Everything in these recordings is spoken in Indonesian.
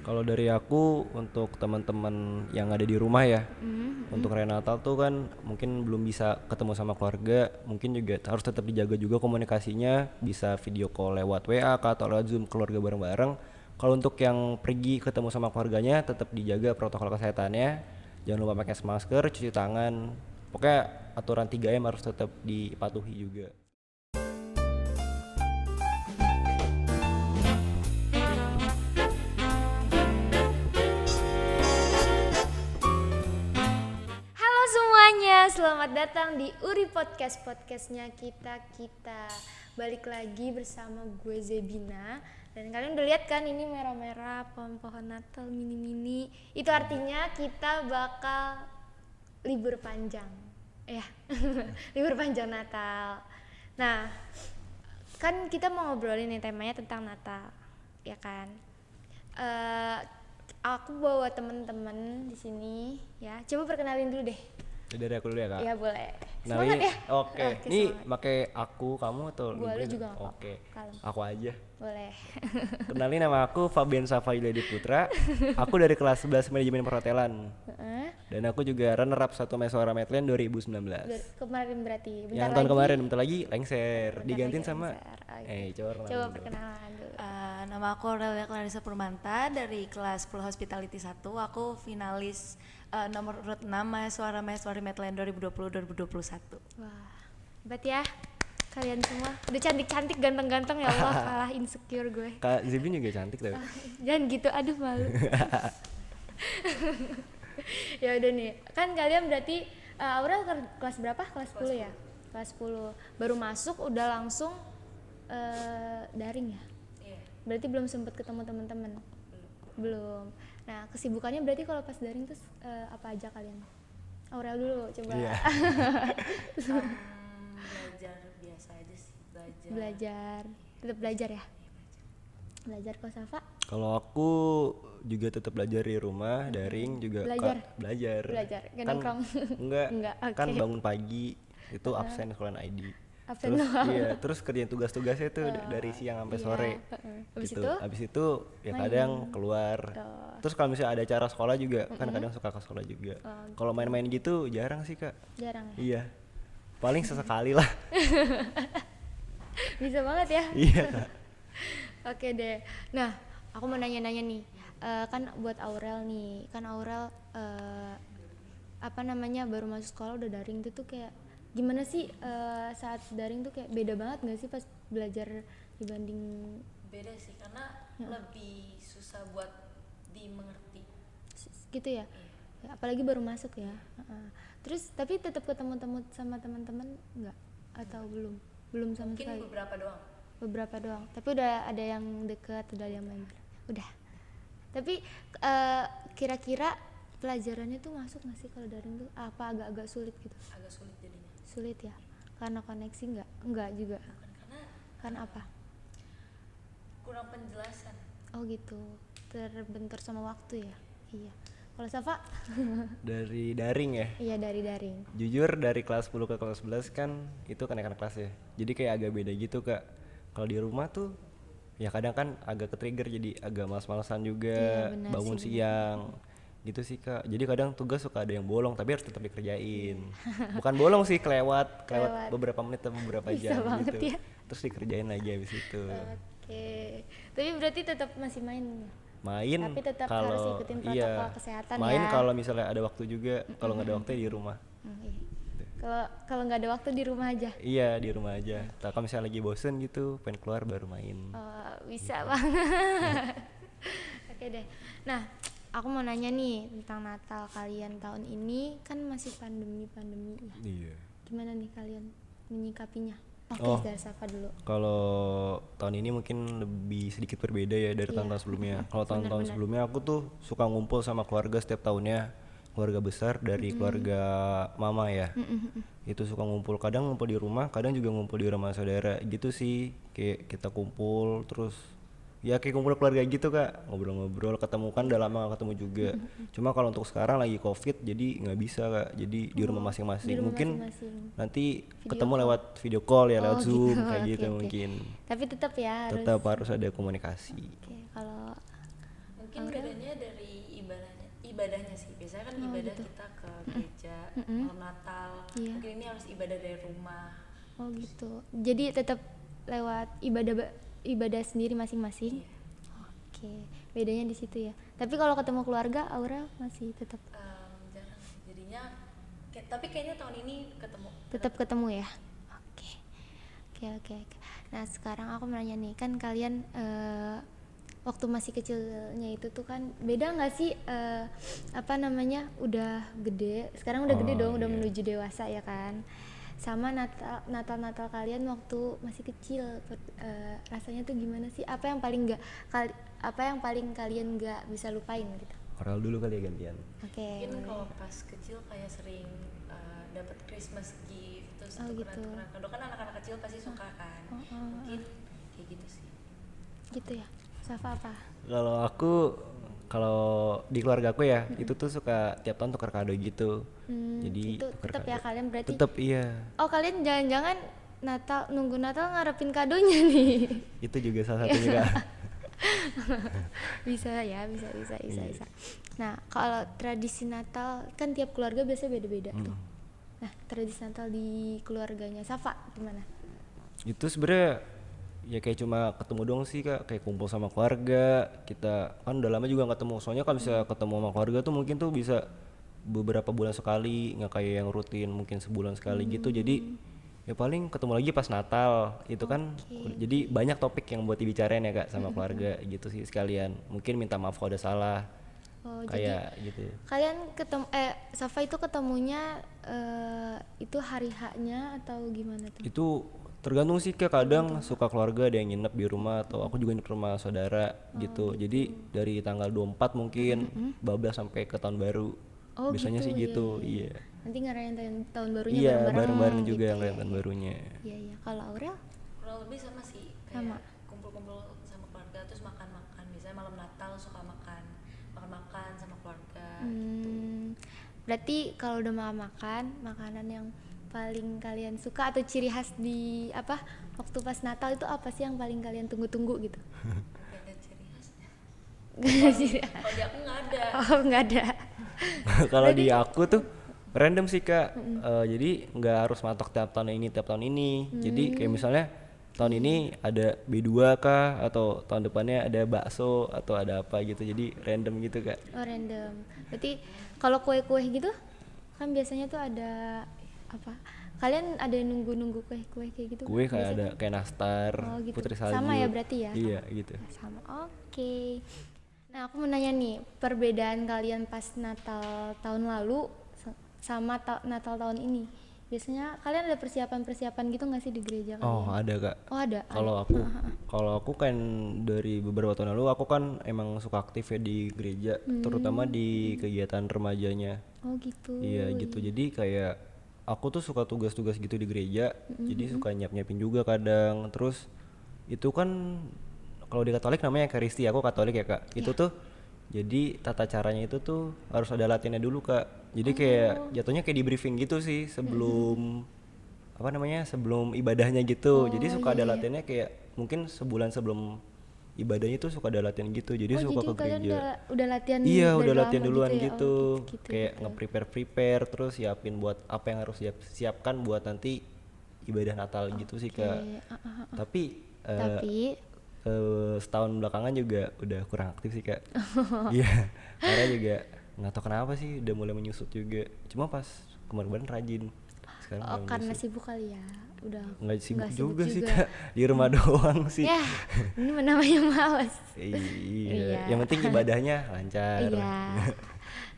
Kalau dari aku untuk teman-teman yang ada di rumah ya, untuk hari Natal tuh kan mungkin belum bisa ketemu sama keluarga, mungkin juga harus tetap dijaga juga komunikasinya, bisa video call lewat WA kah, atau lewat Zoom keluarga bareng-bareng. Kalau untuk yang pergi ketemu sama keluarganya tetap dijaga protokol kesehatannya, jangan lupa pakai masker, cuci tangan, pokoknya aturan 3M harus tetap dipatuhi juga. Halo semuanya, selamat datang di Uri Podcast, podcastnya kita. Balik lagi bersama gue Zebina. Dan kalian udah lihat kan ini merah-merah pohon-pohon Natal mini-mini. Itu artinya kita bakal libur panjang. Ya, libur panjang Natal. Nah, kan kita mau ngobrolin nih temanya tentang Natal, ya kan? Eh, aku bawa temen-temen di sini, ya. Coba perkenalin dulu deh. Dari aku dulu ya kak. Iya boleh. Nah Semangat ini ya. oke. Ini Semangat. pakai aku, kamu atau Gua lu gue? juga nggak apa-apa. Oke. Kalem. Aku aja. Boleh. Kenalin, nama aku Fabian Safaila Putra. Aku dari kelas 11 manajemen perhotelan. Heeh. Dan aku juga runner up 1 Mesora Medland 2019. Kemarin berarti. Yang tahun kemarin bentar lagi lengser, Bentar digantiin lagi sama lengser. Oke. Coba Coba perkenalan dulu. Nama aku Aurelia Clarissa Purmanta dari kelas 10 Hospitality 1. Aku finalis nomor urut 6 Mahasiswa Medland 2020-2021. Wah, hebat ya kalian semua. Udah cantik-cantik, ganteng-ganteng ya Allah. Kalah insecure gue. Kak Zibin juga cantik tapi. Jangan gitu, aduh malu. Ya udah nih, kan kalian berarti Aurel kelas berapa? Kelas 10 ya? Kelas 10. Baru masuk udah langsung daring ya? Iya. Berarti belum sempet ketemu teman-teman. Belum. Nah, kesibukannya berarti kalau pas daring terus apa aja kalian? Aurel dulu coba. Iya. Belajar biasa aja sih, Belajar. Tetap belajar ya? Belajar kok Safa? Kalau aku juga tetap belajar di rumah, daring juga Belajar? belajar. Belajar, nggak Kan nongkrong? enggak, Enggak, kan oke. bangun pagi itu absen sekolahan ID. Absen Terus doang. iya, terus kerjain tugas-tugasnya tuh dari siang sampai Iya, sore. Habis Gitu. itu? Abis itu ya Main. kadang keluar. Oh. Terus kalau misalnya ada acara sekolah juga, kan kadang suka ke sekolah juga. Kalau main-main gitu jarang sih kak. Jarang ya? Iya, paling sesekali lah. Bisa banget ya? Iya kak. Oke deh. Nah, aku mau nanya-nanya nih. Kan buat Aurel nih, kan Aurel apa namanya baru masuk sekolah udah daring tuh kayak gimana sih saat daring tuh kayak beda banget nggak sih pas belajar dibanding Beda sih karena lebih susah buat dimengerti. gitu ya? Ya, apalagi baru masuk ya. Terus tapi tetap ketemu sama teman-teman nggak atau belum? Belum sama Mungkin sekali. beberapa doang. Tapi udah ada yang deket, udah ada yang main. Udah. Tapi kira-kira pelajarannya tuh masuk nggak sih kalau daring tuh? Apa agak-agak sulit gitu? Agak sulit jadinya. Sulit ya? Karena koneksi nggak juga. Karena Karena apa? kurang penjelasan. Oh gitu. Terbentur sama waktu ya? Iya. Kalau Safa? Dari daring ya. Iya dari daring. Jujur dari kelas 10 ke kelas 11 kan itu kenaikan kelas ya. Jadi kayak agak beda gitu kak. Kalau di rumah tuh ya kadang kan agak ke-trigger jadi agak malas-malasan juga, Iya, benar bangun sih, siang. Gitu sih kak. Jadi kadang tugas suka ada yang bolong tapi harus tetap dikerjain. Bukan bolong sih, kelewat Kelewat. beberapa menit atau beberapa Bisa jam banget gitu. ya. Terus dikerjain lagi habis itu. Oke. Tapi berarti tetap masih main. Main Tapi tetap kalau harus ikutin protokol kesehatan main ya. kalau misalnya ada waktu juga, kalau nggak ada waktu ya di rumah. Iya. Kalau nggak ada waktu di rumah aja. Iya di rumah aja. Kalau misalnya lagi bosen gitu, pengen keluar baru main. Oh, bisa banget. Oke deh. Nah, aku mau nanya nih tentang Natal kalian tahun ini kan masih pandemi ya. Iya. Gimana nih kalian menyikapinya? Oke, Oh. dari Safa dulu. Kalau tahun ini mungkin lebih sedikit berbeda ya dari tahun-tahun sebelumnya. Kalau tahun-tahun sebelumnya aku tuh suka ngumpul sama keluarga setiap tahunnya, keluarga besar dari keluarga mama ya. Itu suka ngumpul, kadang ngumpul di rumah, kadang juga ngumpul di rumah saudara gitu sih. Kayak kita kumpul terus ya kayak kumpul keluarga gitu kak, ngobrol-ngobrol, ketemu kan udah lama gak ketemu juga. Cuma kalau untuk sekarang lagi covid jadi nggak bisa kak, jadi di rumah masing-masing. di rumah Mungkin masing-masing. nanti ketemu lewat video call ya, lewat Oh, zoom gitu. kayak Oke, gitu oke. mungkin. Tapi tetap ya harus. Tetap harus ada komunikasi. Oke, kalau Mungkin bedanya Biasanya dari ibadahnya sih. Biasanya kan ibadah gitu. kita ke gereja malam Natal. Iya. Mungkin ini harus ibadah dari rumah. Oh gitu. Jadi tetap lewat ibadah sendiri masing-masing. Iya. Oke, bedanya di situ ya. Tapi kalau ketemu keluarga, Aurel masih tetap Jarang. Jadinya tapi kayaknya tahun ini ketemu. tetap ketemu ya. Oke. Oke. Nah, sekarang aku mau nanya nih, kan kalian waktu masih kecilnya itu tuh kan beda nggak sih udah gede, sekarang udah gede dong, udah menuju dewasa ya kan, sama Natal kalian waktu masih kecil, rasanya tuh gimana sih, apa yang paling kalian nggak bisa lupain gitu? Oral dulu kali ya gantian. Oke. Mungkin kalau pas kecil kayak sering dapat Christmas gift terus tukeran kado, kan anak-anak kecil pasti suka kan. Mungkin kayak gitu sih. Gitu ya. Safa apa? Kalau di keluarga aku ya, itu tuh suka tiap tahun tukar kado gitu. Jadi Itu tukar tetap ya kado. kalian berarti. Tetap iya. Oh, kalian jangan-jangan nunggu Natal ngarepin kadonya nih. Itu juga salah satunya Kak. Bisa. Nah, kalau tradisi Natal kan tiap keluarga biasanya beda-beda tuh. Nah, tradisi Natal di keluarganya Safa gimana? Itu sebenarnya ya kayak cuma ketemu doang sih Kak, kayak kumpul sama keluarga. Kita kan udah lama juga nggak ketemu, soalnya kalau bisa ketemu sama keluarga tuh mungkin tuh bisa beberapa bulan sekali, nggak kayak yang rutin mungkin sebulan sekali gitu. Jadi ya paling ketemu lagi pas Natal itu kan. Jadi banyak topik yang buat dibicarain ya Kak sama keluarga gitu sih, sekalian mungkin minta maaf kalau ada salah. Oh, Kayak jadi gitu. kalian Safa itu ketemunya itu hari H-nya atau gimana tuh? Itu tergantung sih Kak, kadang suka keluarga ada yang nginep di rumah atau aku juga nginep rumah saudara gitu. Jadi dari tanggal 24 mungkin bablas sampai ke tahun baru. Oh, Biasanya gitu, sih gitu. Iya. Nanti ngerayain tahun barunya Iya, bareng-bareng bareng-bareng gitu juga ya. ngerayain tahun barunya. Iya. Kalau Aurel? Kurang lebih sama sih, kayak kumpul-kumpul sama keluarga terus makan-makan. Biasanya malam Natal suka makan sama keluarga. Berarti kalau udah makan makanan yang paling kalian suka atau ciri khas di waktu pas Natal itu apa sih yang paling kalian tunggu-tunggu gitu? Gak ada ciri khasnya. Kalau Kalau di aku nggak ada. Oh, nggak ada. Kalau di aku tuh random sih Kak. Jadi nggak harus matok tiap tahun ini. Jadi kayak misalnya tahun ini ada B2 kah, atau tahun depannya ada bakso atau ada apa gitu. Jadi random gitu Kak. Oh, random. Berarti kalau kue-kue gitu kan biasanya tuh ada apa? Kalian ada yang nunggu kue-kue kayak gitu? Kue kan? kayak ada kayak nastar, Oh, gitu. putri salju. Sama ya berarti ya? Iya gitu. Sama. Oke. Nah, aku mau nanya nih, perbedaan kalian pas Natal tahun lalu sama Natal tahun ini. Biasanya kalian ada persiapan gitu nggak sih di gereja kalian? Oh ada Kak. Oh, ada. Kalau aku kan dari beberapa tahun lalu aku kan emang suka aktif ya di gereja, terutama di kegiatan remajanya. Oh gitu. Iya gitu. Jadi kayak aku tuh suka tugas-tugas gitu di gereja. Jadi suka nyiapin juga kadang. Terus itu kan kalau di Katolik namanya Ekaristi, aku Katolik ya Kak. Itu tuh jadi tata caranya itu tuh harus ada latihannya dulu Kak. Jadi kayak jatuhnya kayak di briefing gitu sih sebelum sebelum ibadahnya gitu. Jadi suka ada latihannya kayak mungkin sebulan sebelum ibadahnya tuh suka ada latihan gitu. Jadi suka jadi ke kalian gereja. udah latihan Iya, dari udah lama latihan duluan ya? gitu. Oh, gitu. Kayak nge-prepare terus siapin buat apa yang harus siapkan buat nanti ibadah Natal gitu sih Kak. Tapi setahun belakangan juga udah kurang aktif sih Kak. Iya, karena juga nggak tahu kenapa sih udah mulai menyusut juga. Cuma pas kemarin rajin. Sekarang udah karena menyusut. sibuk kali ya. Udah Nggak sibuk nggak juga sih Kak, di rumah doang sih. Ya, ini namanya malas. Iya, yang penting ibadahnya lancar. Iya.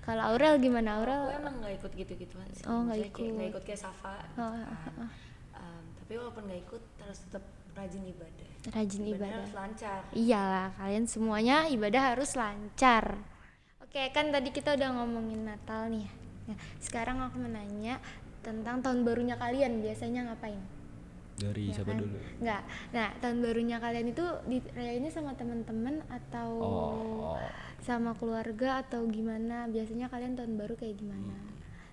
Kalau Aurel gimana Aurel? Aku emang nggak ikut gitu-gituan sih. Oh, nggak Maksudnya kayak ikut. nggak ikut kayak Safa. Tapi walaupun nggak ikut harus tetap rajin ibadah. Rajin ibadah. Harus lancar. Iyalah, kalian semuanya ibadah harus lancar. Oke, kan tadi kita udah ngomongin Natal nih. Nah, sekarang aku mau nanya tentang tahun barunya kalian biasanya ngapain? Dari siapa kan? dulu? Enggak. Nah, tahun barunya kalian itu dirayainnya sama teman-teman atau sama keluarga atau gimana? Biasanya kalian tahun baru kayak gimana?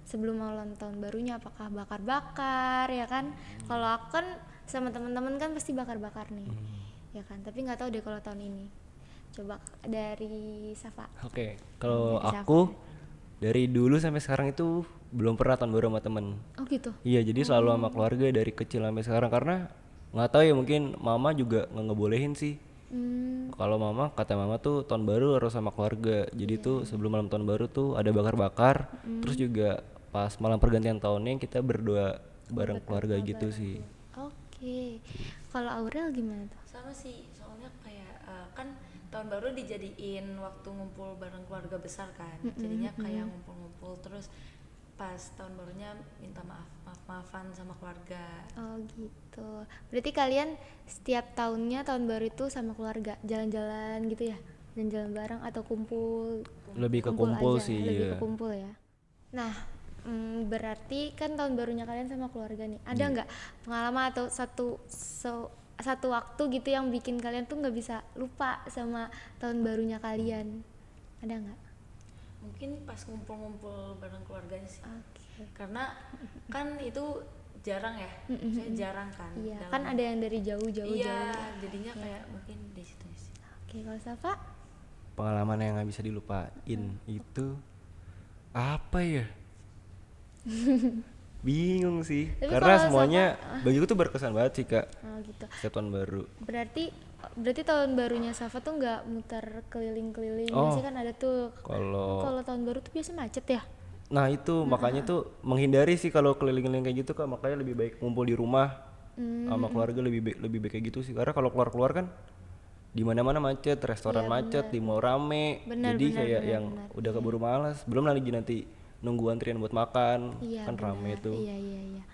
Sebelum malam tahun barunya apakah bakar-bakar ya kan? Kalau aku kan sama teman-teman kan pasti bakar-bakar nih. Ya kan? Tapi nggak tahu deh kalau tahun ini. Coba dari Safa. Oke, kalau Dari aku dari dulu sampai sekarang itu belum pernah tahun baru sama temen. Oh gitu. Iya, jadi selalu sama keluarga dari kecil sampai sekarang karena nggak tahu ya, mungkin mama juga nggak ngebolehin sih. Kalau mama, kata mama tuh tahun baru harus sama keluarga. Jadi tuh sebelum malam tahun baru tuh ada bakar-bakar. Terus juga pas malam pergantian tahunnya kita berdoa bareng keluarga gitu sih. Oke. Kalau Aurel gimana tuh? Sama sih, soalnya kayak kan tahun baru dijadiin waktu ngumpul bareng keluarga besar kan. Jadinya kayak ngumpul-ngumpul terus pas tahun barunya minta maaf-maafan sama keluarga. Oh gitu. Berarti kalian setiap tahunnya tahun baru itu sama keluarga jalan-jalan gitu ya? Jalan-jalan bareng atau kumpul? Lebih ke kumpul aja, sih, lebih iya. ke kumpul ya. Nah, berarti kan tahun barunya kalian sama keluarga nih. Ada nggak pengalaman atau satu waktu gitu yang bikin kalian tuh nggak bisa lupa sama tahun barunya kalian? Ada nggak? Mungkin pas ngumpul-ngumpul bareng keluarganya sih. Oke. Karena kan itu jarang ya, saya jarang kan. Iya, kan ada yang dari jauh-jauh. Iya, jadinya kayak mungkin di situ sih. Oke, kalau Safa? Pengalaman yang nggak bisa dilupain itu apa ya? Bingung sih. Tapi Karena kalau semuanya bagiku tuh berkesan banget sih kak. Oh gitu. Setiap tahun baru. Berarti tahun barunya Safa tuh nggak muter keliling-keliling. Oh. Biasanya kan ada tuh. Kalau Tahun baru tuh biasa macet ya. nah itu makanya tuh menghindari sih kalau keliling-keliling kayak gitu kak. Makanya lebih baik ngumpul di rumah sama keluarga, lebih baik kayak gitu sih. Karena kalau keluar kan di mana-mana macet, restoran macet, di mall rame. Jadi kayak yang udah keburu malas. Belum lagi nanti nunggu antrian buat makan, Iya, kan rame tuh. Iya.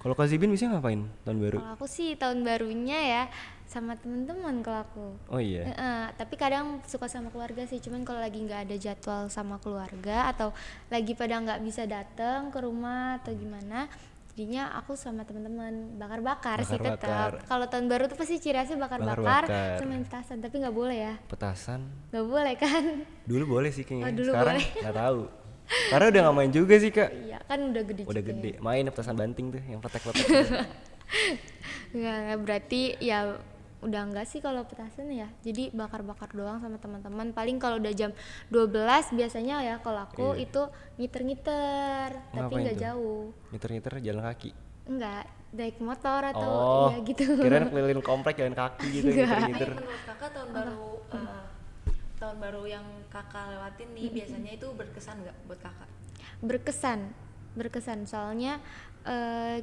Kalau Kak Zibin biasanya ngapain tahun baru? Kalau aku sih tahun barunya ya sama teman-teman kalau aku. Oh iya. Tapi kadang suka sama keluarga sih. Cuman kalau lagi nggak ada jadwal sama keluarga atau lagi pada nggak bisa datang ke rumah atau gimana, jadinya aku sama teman-teman bakar-bakar sih tetap. Kalau tahun baru tuh pasti ciri khasnya bakar-bakar sama main petasan. Tapi nggak boleh ya. Petasan. Nggak boleh kan? Dulu boleh sih kayaknya. Dulu Sekarang boleh. nggak tahu. Karena udah nggak main juga sih kak. Iya kan udah gede Udah juga gede. ya. Main petasan banting tuh, yang petek-petek. Nggak, berarti ya udah enggak sih kalau petasan ya. Jadi bakar-bakar doang sama teman-teman. Paling kalau udah jam 12 biasanya ya kalau aku itu ngiter-ngiter, tapi Ngapain nggak tuh? jauh. Ngiter-ngiter jalan kaki. Enggak, naik motor atau Oh, ya gitu. kirain keliling komplek jalan kaki gitu, ngiter-ngiter. Tapi menurut kakak tahun baru yang kakak lewatin nih biasanya itu berkesan nggak buat kakak? Berkesan soalnya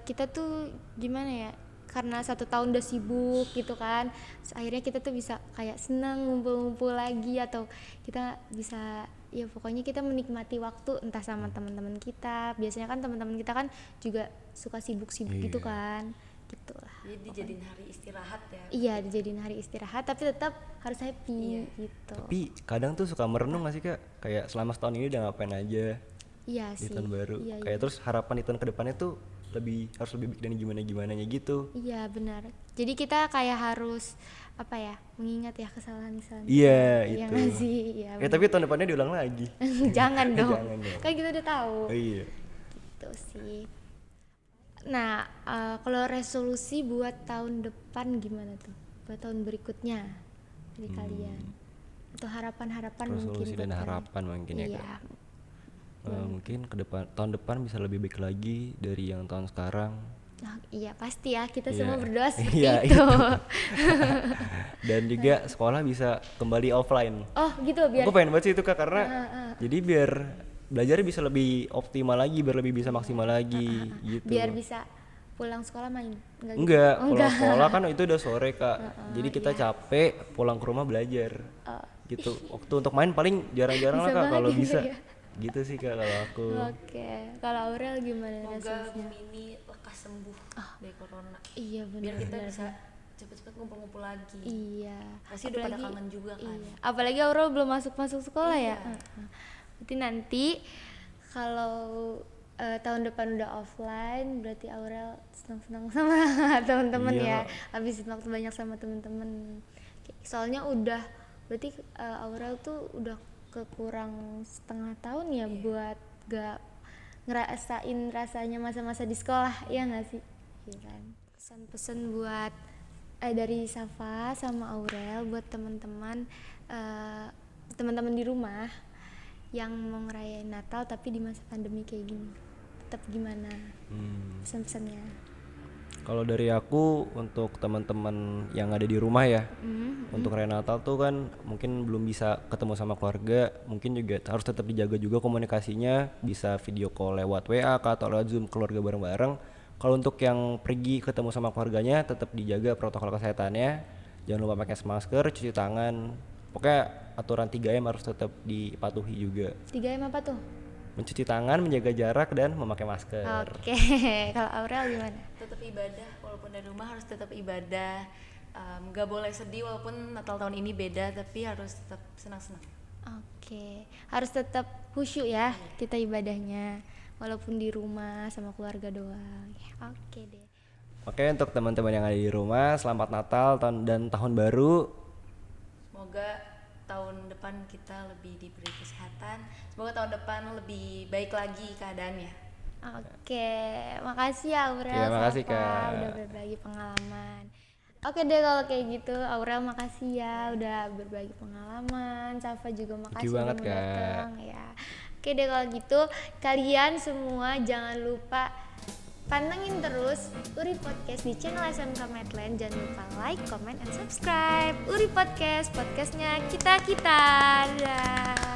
kita tuh gimana ya, karena 1 tahun udah sibuk gitu kan, akhirnya kita tuh bisa kayak senang ngumpul-ngumpul lagi, atau kita bisa ya pokoknya kita menikmati waktu entah sama teman-teman kita. Biasanya kan teman-teman kita kan juga suka sibuk-sibuk gitu kan, gitulah. Jadi dijadiin hari istirahat ya? Iya, dijadiin hari istirahat tapi tetap harus happy gitu. Tapi kadang tuh suka merenung gak sih kak? Kayak selama setahun ini udah ngapain aja Iya di sih. tahun baru. Iya, Kayak terus harapan di tahun kedepannya tuh harus lebih baik dan gimana-gimananya gitu. Iya benar. Jadi kita kayak harus apa ya, mengingat ya kesalahan-kesalahan Iya, kita. Iya itu. nggak sih? Iya. Tapi tahun depannya diulang lagi. Jangan dong. Jangan dong. Kan kita udah tahu. Oh iya. Gitu sih. Nah, kalau resolusi buat tahun depan gimana tuh? Buat tahun berikutnya dari kalian? Atau harapan-harapan mungkin Resolusi buat dan kalian? harapan mungkin ya Iya. kak. Mungkin tahun depan bisa lebih baik lagi dari yang tahun sekarang. Nah, iya pasti ya, kita Iya. semua berdoa seperti Iya, itu. Dan juga sekolah bisa kembali offline. Oh gitu, biar Aku pengen banget sih itu kak, karena jadi biar belajarnya bisa lebih optimal lagi, biar lebih bisa maksimal lagi gitu. biar bisa pulang sekolah main. Enggak gitu? Enggak, Oh, pulang sekolah kan itu udah sore kak. Jadi kita iya. capek, pulang ke rumah belajar. Gitu. Waktu untuk main paling jarang-jarang lah Bisa kak banget kalau gitu bisa. ya. Gitu sih kak kalau aku. Oke, kalau Aurel gimana Semoga resolusinya? bumi ini lekas sembuh dari corona. Iya Biar kita benar. bisa cepet-cepet ngumpul-ngumpul lagi. Iya. Pasti udah pada kangen juga kan. Iya. Apalagi Aurel belum masuk sekolah ya. Berarti nanti kalau tahun depan udah offline, berarti Aurel senang-senang sama teman-teman Iya. ya. Habisin waktu banyak sama teman-teman. Soalnya udah berarti Aurel tuh udah kekurang setengah tahun ya buat gak ngerasain rasanya masa-masa di sekolah, ya nggak sih? Iya kan. Pesan-pesan buat dari Safa sama Aurel buat teman-teman teman-teman di rumah yang mau ngerayain Natal tapi di masa pandemi kayak gini, tetap gimana pesan-pesannya? Kalau dari aku untuk teman-teman yang ada di rumah ya, untuk raya Natal tuh kan mungkin belum bisa ketemu sama keluarga, mungkin juga harus tetap dijaga juga komunikasinya, bisa video call lewat WA atau lewat Zoom keluarga bareng-bareng. Kalau untuk yang pergi ketemu sama keluarganya tetap dijaga protokol kesehatannya, jangan lupa pakai masker, cuci tangan, pokoknya aturan 3M harus tetap dipatuhi juga. 3M apa tuh? Mencuci tangan, menjaga jarak, dan memakai masker. Oke. Kalau Aurel gimana? Tetap ibadah, walaupun dari rumah harus tetap ibadah. Gak boleh sedih walaupun Natal tahun ini beda, tapi harus tetap senang-senang. Oke, harus tetap khusyuk ya kita ibadahnya, walaupun di rumah sama keluarga doang. Ya, oke deh. Oke, untuk teman-teman yang ada di rumah, selamat Natal dan tahun baru. Semoga tahun depan kita lebih diberi kesehatan. Semoga tahun depan lebih baik lagi keadaannya. Oke, makasih ya Aurel. Ya, makasih, Safa, Kak. udah berbagi pengalaman. Oke deh kalau kayak gitu, Aurel makasih ya udah berbagi pengalaman. Safa juga makasih udah banget, mau Kak. datang ya. Oke deh kalau gitu, kalian semua jangan lupa pantengin terus Uri Podcast di channel SMK Medland. Jangan lupa like, comment, and subscribe. Uri Podcast, podcastnya kita. Dadah.